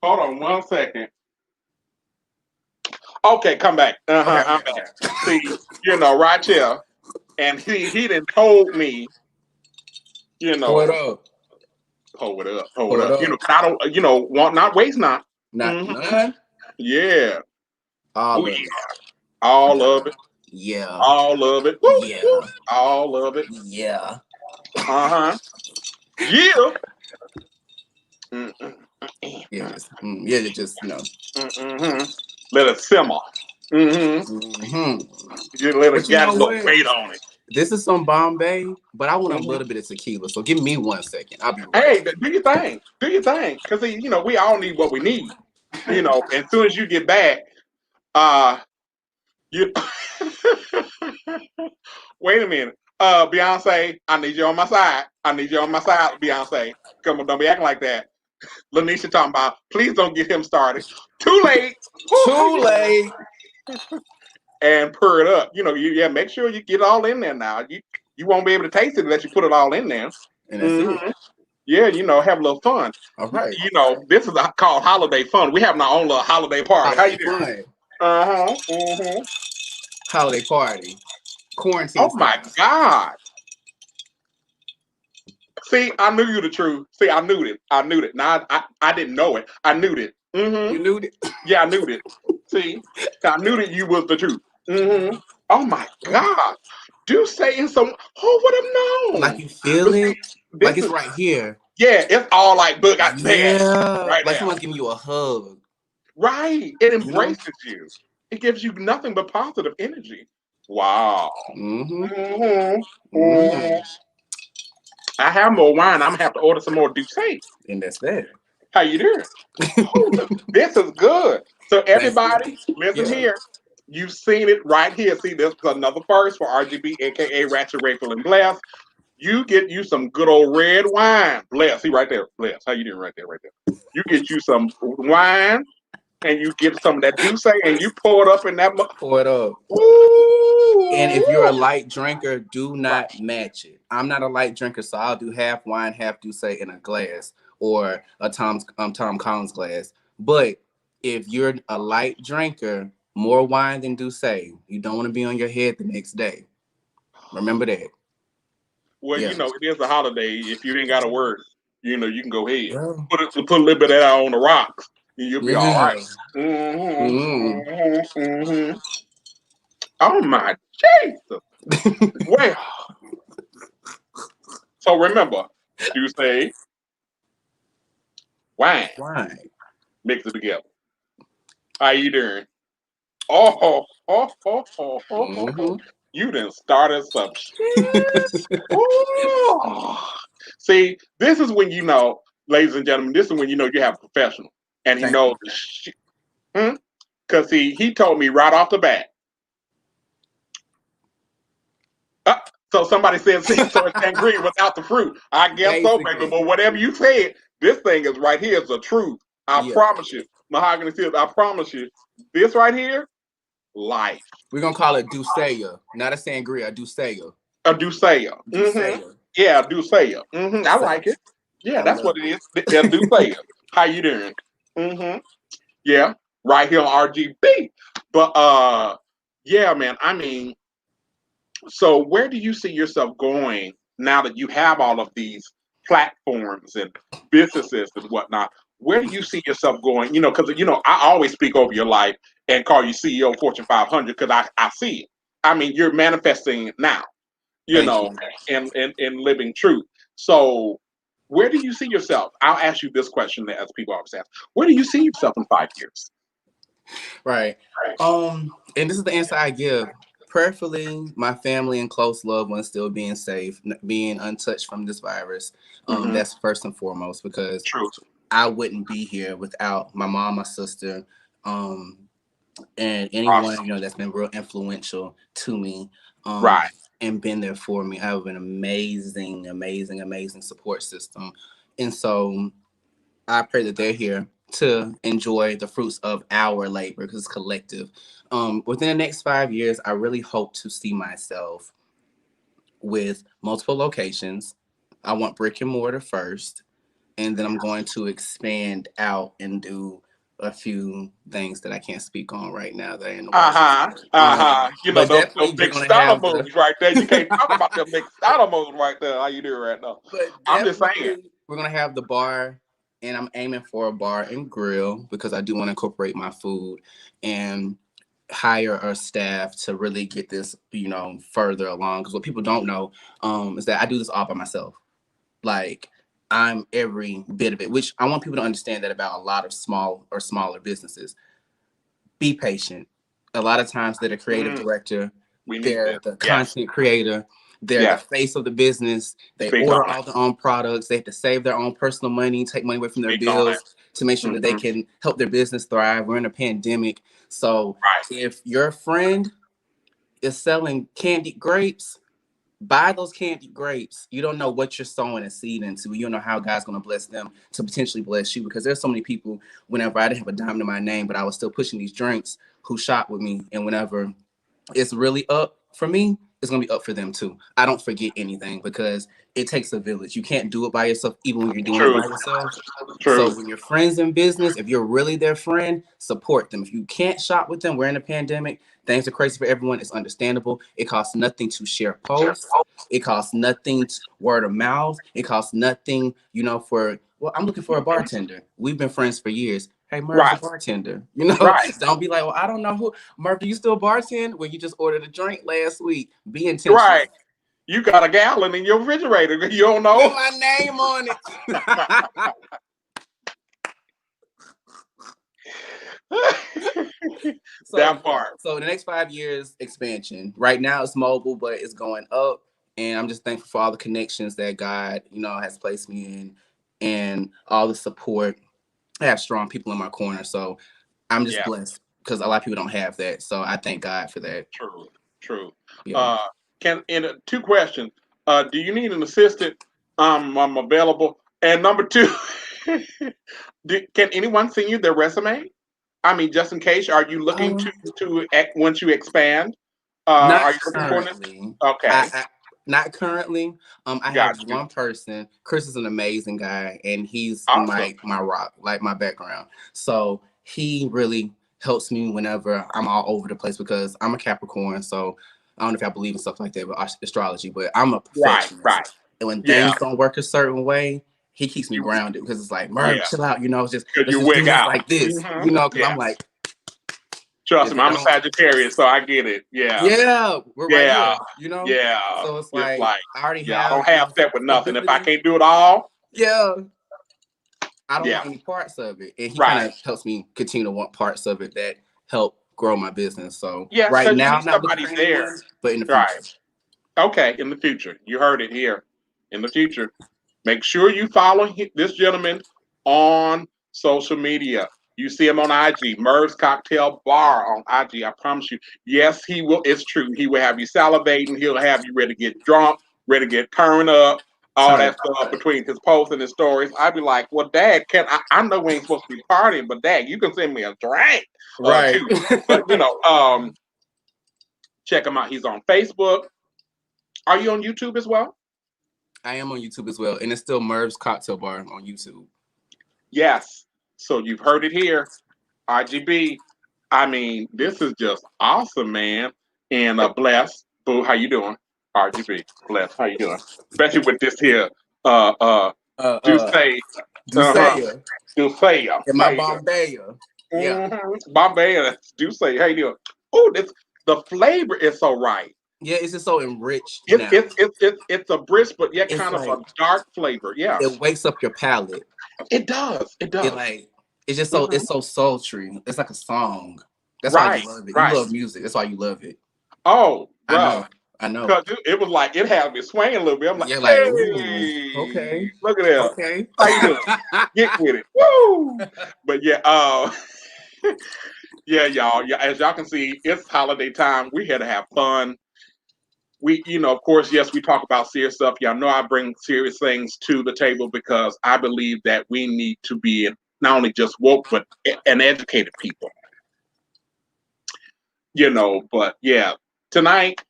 Hold on one second. Okay, come back. Okay, I'm okay, back. okay. See, right here, and he done told me, you Pull it know, up. hold it up, hold it Pull it up. up. I don't, want not waste not. Not Hmm. none. Yeah. Oh All of yeah. it. All Yeah. of it. Yeah. All of it. Woo, woo. Yeah. All of it. Yeah. Uh-huh. Yeah. Mm-mm. Yeah, just Mm-hmm. Let it simmer. Mm-hmm. You let it But you get a know little what? weight on it. This is some Bombay, but I want a Hmm. little bit of tequila. So give me 1 second. I'll be right Hey, back. do your thing. Do your thing. Because, we all need what we need. As soon as you get back, uh, you wait a minute. Beyonce, I need you on my side. I need you on my side, Beyonce. Come on, don't be acting like that. Lanisha talking about, please don't get him started. Too late. Woo, how Too you late. and purr it up. Make sure you get it all in there now. You won't be able to taste it unless you put it all in there. And that's it. Hmm. Yeah, have a little fun. All right. This is called holiday fun. We having our own little holiday party. How Holiday you doing? fun. Uh huh. Mm-hmm. Holiday party. Quarantine Oh my style. God. See, I knew you the truth. See, I knew it. I knew it. Now I didn't know it. I knew it. You Mm-hmm. knew it. Yeah, I knew it. See, I knew that you was the truth. Mm-hmm. Oh my God. Do say in some who would have Like known? you feel But see, it. Like this it's is right here. yeah, it's all like look at that Yeah. right Like there. someone's giving you a hug. Right. It You know? embraces you. It gives you nothing but positive energy. Wow. Mm-hmm. Mm-hmm. Mm-hmm. I have more wine. I'm gonna have to order some more Douce. And that's that. How you doing? Oh, this is good. So Thank you. everybody, listen Yeah. here. You've seen it right here. See, this is another first for RGB, aka Ratchet, Rachel, and Bless. You get you some good old red wine. Bless, see right there. Bless. How you doing right there, right there? You get you some wine and you get some of that Douce and you pour it up in that. Pour it up. And if you're a Ooh. light drinker, do Right. not match it. I'm not a light drinker, so I'll do half wine, half Douce in a glass or a Tom Collins glass. But if you're a light drinker, more wine than Douce. You don't want to be on your head the next day. Remember that. Well, Yeah. it is a holiday. If you ain't got to work, you can go ahead. Yeah. Put a little bit of that on the rocks, and you'll be all right. Yeah. Mm-hmm, Mm. mm-hmm, mm-hmm. Oh my Jesus! Well, so remember, do say wine, Wine. mix it together. How you doing? Oh, oh, oh, oh, oh, oh, oh. Mm-hmm. You done started some shit. Oh. See, this is when ladies and gentlemen, this is when you have a professional, and he Thank knows you. the shit. Because he told me right off the bat. Uh, so somebody said, see, so it's sangria without the fruit. I guess so, baby. Basically. But whatever you said, this thing is right here is the truth. I Yeah. promise you. Mahogany Fields, I promise you. This right here, life. We're gonna call it Douceya, not a sangria, a Douceya. A Douceya. Mm-hmm. Douceya. Yeah, a Douceya. Mm-hmm. I like it. Yes. Yeah, I that's love what it it. is. A Douceya. How you doing? Mm-hmm. Yeah, right here on RGB. But yeah, man. I mean, so where do you see yourself going now that you have all of these platforms and businesses and whatnot? Where do you see yourself going? Because I always speak over your life and call you CEO of Fortune 500 because I see it. I mean, you're manifesting it now. You Thank know, you. and living truth. So, where do you see yourself? I'll ask you this question as people always ask: where do you see yourself in 5 years? Right. And this is the answer I give. Prayerfully, my family and close loved ones still being safe, being untouched from this virus. Mm-hmm. That's first and foremost because Truth. I wouldn't be here without my mom, my sister, um, and anyone Awesome. that's been real influential to me, Right. and been there for me. I have an amazing, amazing, amazing support system, and so I pray that they're here to enjoy the fruits of our labor because it's collective. Within the next 5 years, I really hope to see myself with multiple locations. I want brick and mortar first, and then I'm going to expand out and do a few things that I can't speak on right now that are in the Uh works. huh. Uh huh. But Those definitely we're big gonna starter have the moves right there. You can't talk about them big starter moves right there. How you doing right now? but I'm just saying. definitely we're gonna have the bar, and I'm aiming for a bar and grill because I do want to incorporate my food and hire a staff to really get this further along, because what people don't know is that I do this all by myself. Like, I'm every bit of it, which I want people to understand that about a lot of small or smaller businesses. Be patient. A lot of times they're the creative Mm, director, we need they're that. the Yes. content creator, they're the Yes. face of the business. They Speak order on it. all their own products. They have to save their own personal money, take money away from their Speak on it. bills to make sure that they Mm-hmm. can help their business thrive. We're in a pandemic. So Right. if your friend is selling candied grapes, buy those candied grapes. You don't know what you're sowing a seed into. You don't know how God's going to bless them to potentially bless you, because there's so many people, whenever I didn't have a dime to my name, but I was still pushing these drinks, who shop with me. And whenever it's really up for me, it's gonna be up for them too. I don't forget anything because it takes a village. You can't do it by yourself, even when you're doing it True. by yourself. So True. when your friends in business, if you're really their friend, support them. If you can't shop with them, we're in a pandemic. Things are crazy for everyone. It's understandable. It costs nothing to share posts. It costs nothing to word of mouth. It costs nothing, for, well, I'm looking for a bartender. We've been friends for years. Hey, Merv's a Right. bartender. Right. Don't be like, well, I don't know who. Merv, do you still bartend? Well, you just ordered a drink last week. Be intentional. Right. You got a gallon in your refrigerator. You don't With know. my name on it. So, That part. so the next 5 years, expansion. Right now, it's mobile, but it's going up. And I'm just thankful for all the connections that God, has placed me in, and all the support. I have strong people in my corner, so I'm just Yeah. blessed because a lot of people don't have that. So I thank God for that. True. True. Yeah. Uh, two questions. Do you need an assistant? I'm available. And number two, can anyone send you their resume? I mean, just in case, are you looking Um, once you expand? Not Are you looking for an? currently. Okay, I not currently. I have got you. one person. Chris is an amazing guy, and he's Awesome. my rock, like my background. So he really helps me whenever I'm all over the place because I'm a Capricorn. So I don't know if I believe in stuff like that, but astrology. But I'm a Right, perfectionist, right. and when Yeah, things don't work a certain way, he keeps me you, grounded because it's like, Merv, yeah, chill out. Just because let's you just do wig this out. like this. Because Yeah, I'm like, trust if me, it I'm a don't. Sagittarius, so I get it. Yeah, Yeah, we're right yeah, here, yeah. So it's Just like like, I already yeah, I don't have have the step with nothing. If I stability. can't do it all, Yeah, I don't yeah, want any parts of it. And he kind right. of helps me continue to want parts of it that help grow my business. So Yeah, right because you now need I'm not looking somebody for there. anyone, but in the Right. future. Okay, in the future. You heard it here. In the future. Make sure you follow this gentleman on social media. You see him on IG, Merv's Cocktail Bar on IG. I promise you. Yes, he will. It's true. He will have you salivating. He'll have you ready to get drunk, ready to get turned up, all Type. that stuff between his posts and his stories. I'd be like, well, Dad, I know we ain't supposed to be partying, but Dad, you can send me a drink Right. too. But check him out. He's on Facebook. Are you on YouTube as well? I am on YouTube as well. And it's still Merv's Cocktail Bar on YouTube. Yes. So you've heard it here. RGB. I mean, this is just awesome, man. And bless. Boo, how you doing? RGB. Bless. How you doing? Especially with this here uh uh Uh Duce. uh Uh-huh. Dusaya Duce. and How my you doing? Bombay. Yeah. Bombay and Duce. How you doing? Oh, this the flavor is so right. Yeah, it's just so enriched It's now. it's it's it's it's a brisk, but yet It's kind of a like dark flavor. Yeah, it wakes up your palate. it does. It It does. like it's just so Mhm. it's so sultry. It's like a song. That's why Right, you love it. You right. love music. That's why you love it. Oh, I bruh. know. I know. Because it was like, it had me swaying a little bit. I'm like, You're like, ooh, hey, okay, look at that. okay. How you doing? Get with it. Woo! But yeah, yeah, y'all. Yeah, as y'all can see, it's holiday time. We here to have fun. Of course, yes, we talk about serious stuff. Y'all know I bring serious things to the table because I believe that we need to be not only just woke, but an educated people. But yeah, tonight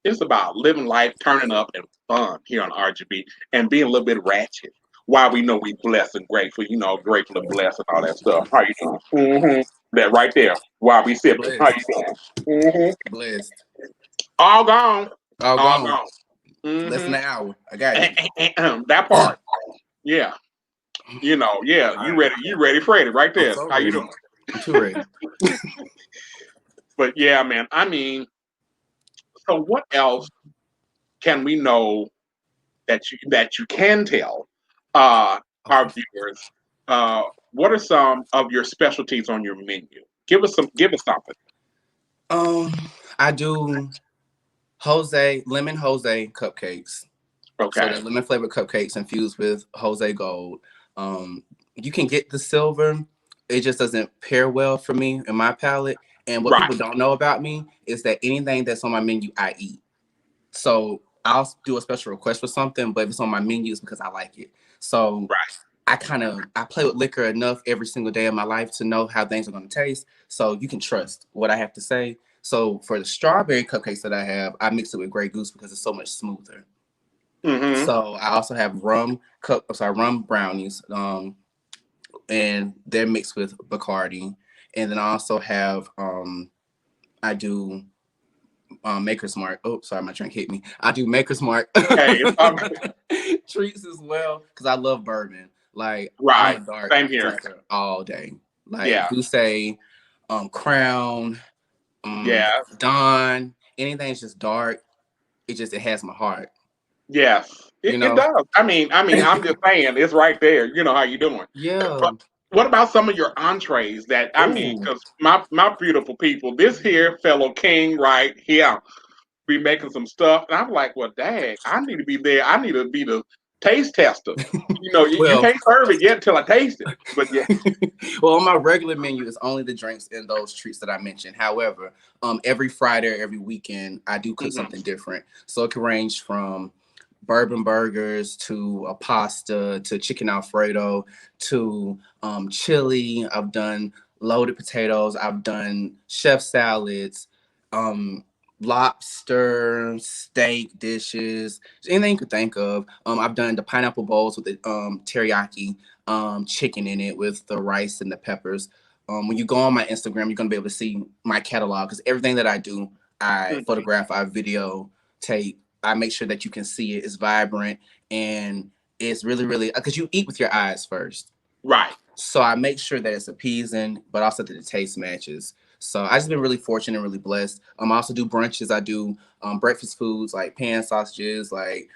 it's about living life, turning up, and fun here on RGB, and being a little bit ratchet. Why we know we blessed and grateful, grateful and blessed and all that stuff. How you doing? That right there. Why we sipping? How Blessed, you doing? blessed. All gone. All All gone. gone. Less than an hour. I got you. That part. Yeah. Yeah. All You right. ready? You ready, Freddy? Right I'm there. so How you ready. doing? I'm too ready. But yeah, man. I mean, so what else can we know that you can tell our Okay. viewers, uh, what are some of your specialties on your menu? Give us something. Um, I do lemon Jose cupcakes. So Okay. they're lemon flavored cupcakes infused with Jose Gold. Um, you can get the silver. It just doesn't pair well for me in my palate. And what Right. people don't know about me is that anything that's on my menu, I eat. So I'll do a special request for something, but if it's on my menu, it's because I like it. So Right. I play with liquor enough every single day of my life to know how things are going to taste. So you can trust what I have to say. So for the strawberry cupcakes that I have, I mix it with Grey Goose because it's so much smoother. Mm-hmm. So I also have rum brownies, and they're mixed with Bacardi. And then I also have I do Maker's Mark. Oh, sorry, my drink hit me. I do Maker's Mark Hey, treats as well because I love bourbon. Like I'm right. a dark Same here. drinker all day. Like Yeah. Gousset, Crown, Yeah. Dawn, anything that's just dark. It has my heart. Yes. You It know. does. I'm just saying, it's right there. You know how you doing. Yeah. But what about some of your entrees that Oh. because my beautiful people, this here fellow king right here be making some stuff, and I'm like, well, dang, I need to be there. I need to be the taste tester. You know, you Well, can't serve it yet until I taste it. But yeah, well, on my regular menu is only the drinks and those treats that I mentioned. However, every Friday or every weekend, I do cook hmm something different. So it can range from bourbon burgers to a pasta to chicken Alfredo to chili. I've done loaded potatoes. I've done chef salads, um, lobster, steak dishes, anything you could think of. I've done the pineapple bowls with the teriyaki chicken in it with the rice and the peppers. When you go on my Instagram, you're gonna be able to see my catalog because everything that I do, I hmm photograph, I video tape. I make sure that you can see it. It's vibrant and it's really, really because you eat with your eyes first. right. So I make sure that it's appeasing, but also that the taste matches. So I just been really fortunate and really blessed. I also do brunches. I do breakfast foods like pan sausages, like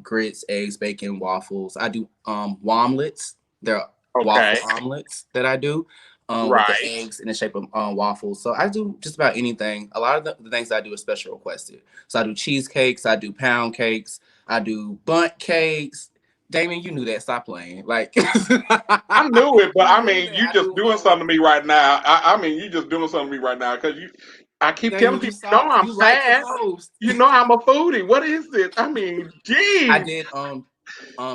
grits, eggs, bacon, waffles. I do womlets. They're waffle Okay. omelets that I do with the Right. eggs in the shape of waffles. So I do just about anything. A lot of the things I do are special requested. So I do cheesecakes. I do pound cakes. I do bundt cakes. Damien, you knew that. Stop playing. Like I knew it, but you knew that. you I just do them doing all. something to me right now. You just doing something to me right now because I keep telling Damien, you people, you know, saw I'm you liked the fast. post. You know, I'm a foodie. What is this? I Geez. did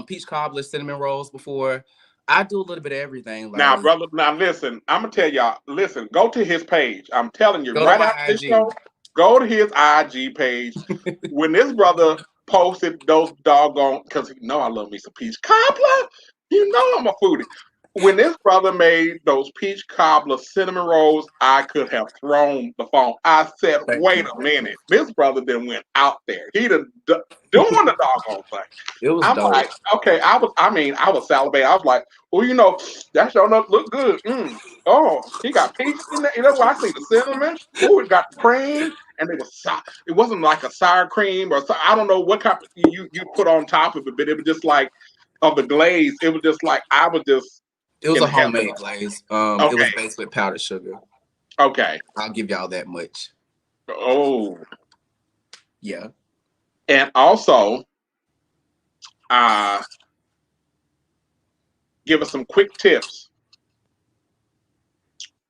peach cobbler, cinnamon rolls before. I do a little bit of everything. Now, Like brother, now listen, I'm gonna tell y'all, listen, go to his page. I'm telling you, go to right my after this IG. show, go to his IG page. When this brother posted those doggone, because you know I love me some peach cobbler, you know I'm a foodie. When this brother made those peach cobbler cinnamon rolls, I could have thrown the phone. I said, Thank wait you. a minute, this brother then went out there. He done doing the doggone thing. It was I'm dope. like, okay, I was salivating. I was like, well, you know, that sure enough look good. Oh, he got peaches in there. You know what? I see the cinnamon. Oh, it got cream, and it was it wasn't like a sour cream or I don't know what kind of, you put on top of it, but it was just like of the glaze. It was just like I was just It was in a heaven. homemade glaze. It was Okay, based with powdered sugar. okay. I'll give y'all that much. Oh, Yeah. and also, uh, give us some quick tips.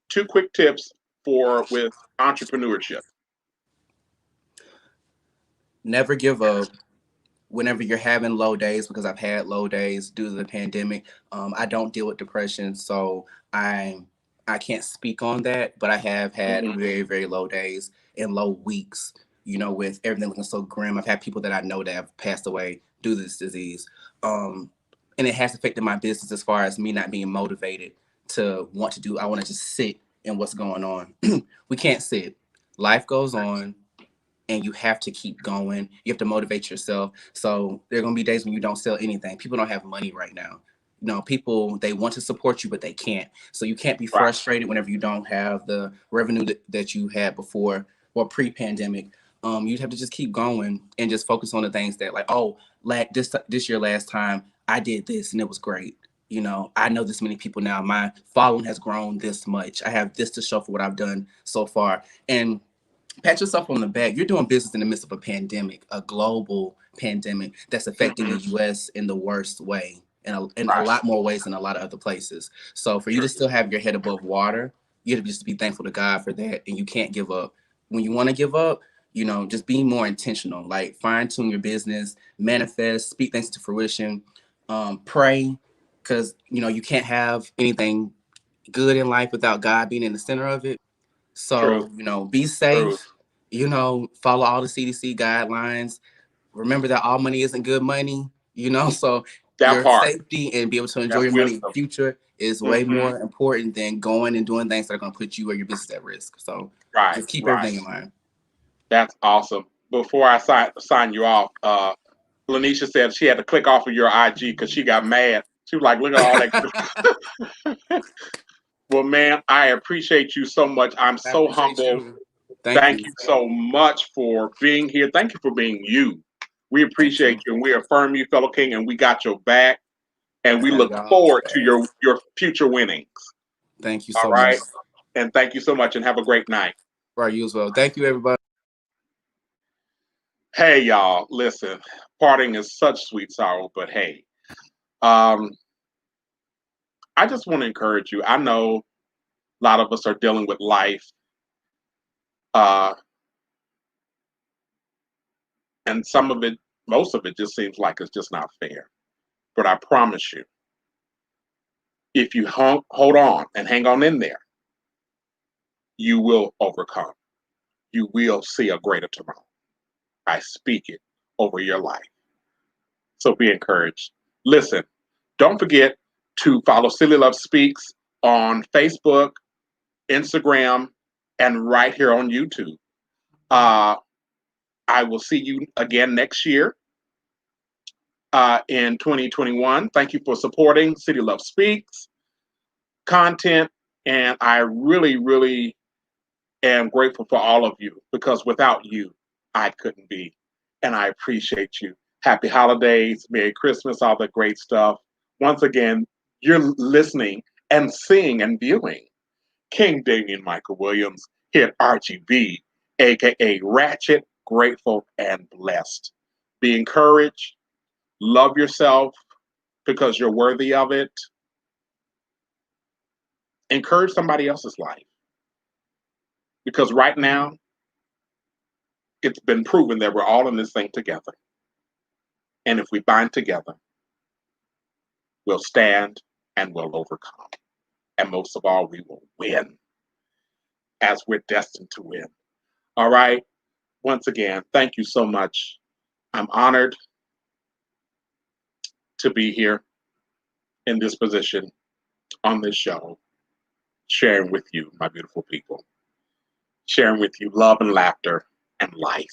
Two quick tips for with entrepreneurship. Never give up. Whenever you're having low days, because I've had low days due to the pandemic, I don't deal with depression, so I I can't speak on that. But I have had hmm very very low days and low weeks. With everything looking so grim, I've had people that I know that have passed away due to this disease, um, and it has affected my business as far as me not being motivated to want to do. I want to just sit in what's going on. We can't sit. Life goes on and you have to keep going. You have to motivate yourself. So there are going to be days when you don't sell anything. People don't have money right now. People they want to support you, but they can't. So you can't be Right. frustrated whenever you don't have the revenue that you had before or pre-pandemic. You'd have to just keep going and just focus on the things that like, oh, this year last time I did this and it was great. I know this many people now. My following has grown this much. I have this to show for what I've done so far. And pat yourself on the back. You're doing business in the midst of a pandemic, a global pandemic that's affecting the hmm U.S. in the worst way, in a Right. lot more ways than a lot of other places. So for you to True. still have your head above water, you have to just be thankful to God for that, and you can't give up. When you want to give up, just be more intentional. Like fine tune your business, manifest, speak things to fruition, pray, because you can't have anything good in life without God being in the center of it. So, True. you know, be True. safe, you know, follow all the CDC guidelines. Remember that all money isn't good money, you know, so That your part. safety and be able to enjoy That's your money in the wisdom. future is way Hmm. more important than going and doing things that are going to put you or your business at risk. So Right. just keep Right. everything in mind. That's awesome. Before I sign you off, Lanisha said she had to click off of your IG because she got mad. She was like, "Look at all that." Well, man, I appreciate you so much. I'm I so appreciate humble. you. Thank Thank you. you so much for being here. Thank you for being you. We Thank appreciate you. you and we affirm you, fellow king, and we got your back. And I we got look y'all's forward to back. your future winnings. Thank you All so much. right. And thank you so much and have a great night. Right, you as well. Thank you, everybody. Hey, y'all, listen, parting is such sweet sorrow, but hey, um, I just want to encourage you. I know a lot of us are dealing with life, uh, and some of it, most of it just seems like it's just not fair. But I promise you, if you hold on and hang on in there, you will overcome. You will see a greater tomorrow. I speak it over your life. So be encouraged. Listen, don't forget to follow Silly Love Speaks on Facebook, Instagram, and right here on YouTube. Uh, I will see you again next year in 2021. Thank you for supporting City Love Speaks content. And I really, really am grateful for all of you because without you, I couldn't be. And I appreciate you. Happy holidays, Merry Christmas, all the great stuff. Once again, you're listening and seeing and viewing King Damian Michael Williams here at RGB, aka Ratchet, Grateful, and Blessed. Be encouraged, love yourself because you're worthy of it. Encourage somebody else's life because right now it's been proven that we're all in this thing together. And if we bind together, we'll stand and we'll overcome. And most of all, we will win as we're destined to win. All right. Once again, thank you so much. I'm honored to be here in this position on this show, sharing with you, my beautiful people, sharing with you love and laughter and life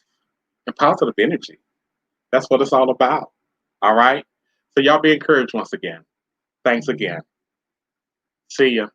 and positive energy. That's what it's all about. All right. So y'all be encouraged once again. Thanks again. See ya.